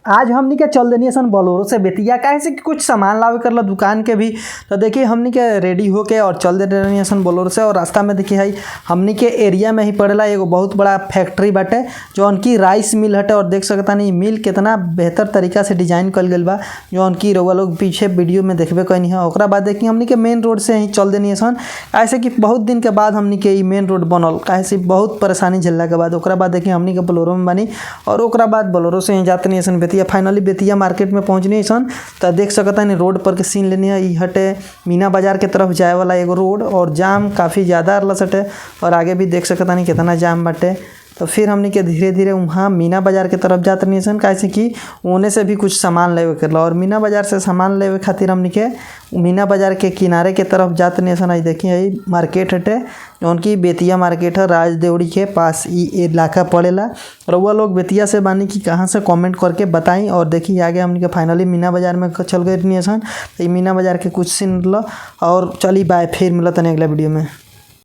आज हमनी के चल देनी सन बोलोरो से बेतिया काहे से कि कुछ सामान लावे कर ला दुकान के भी। तो देखिए हमनी के रेडी होके और चल दे रही सन बोलोरो से। और रास्ता में देखिए है हमनी के एरिया में ही पड़ेला एगो बहुत बड़ा फैक्ट्री बाटे जौन की राइस मिल हटे। और देख सकता नहीं मिल कितना बेहतर तरीका से डिजाइन कल गई बा जौन की रउआ लोग पीछे वीडियो में देखबे कनी है। ओकरा बाद देखिए हमनी के मेन रोड से ही चल देनी सन काहे से कि बहुत दिन के बाद हमनी के मेन रोड बनल काहे से बहुत परेशानी झेलला के बाद। ओकरा बाद देखिए हमनी के बोलोरो में बनी और ओकरा बाद बोलोरो से ही जाते नहीं सन बेतिया। फाइनली बेतिया मार्केट में पहुंचनी सन तो देख सकता नहीं रोड पर के सीन लेनी है। ई हटे मीना बाजार के तरफ जाए वाला एगो रोड और जाम काफ़ी ज़्यादा रहला सटे और आगे भी देख सकता नहीं कितना जाम बाटे। तो फिर हमनी के धीरे धीरे वहाँ मीना बाजार के तरफ जाते नहीं सन काहे से कि ओने से भी कुछ सामान लेवे करला। और मीना बाजार से सामान लेवे खातिर हमनी के मीना बाजार के किनारे के तरफ जाते नहीं सन। देखिए मार्केट हटे जौन की बेतिया मार्केट है राजदेवड़ी के पास ई इलाका पड़ेला। रउआ लोग बेतिया से बानी कि कहाँ से कमेंट करके बताई। और देखिए आगे हमनी के फाइनली मीना बाजार में चल गए नहीं सन। तो मीना बाजार के कुछ सीन और चली बाय फिर मिलत अगला वीडियो में।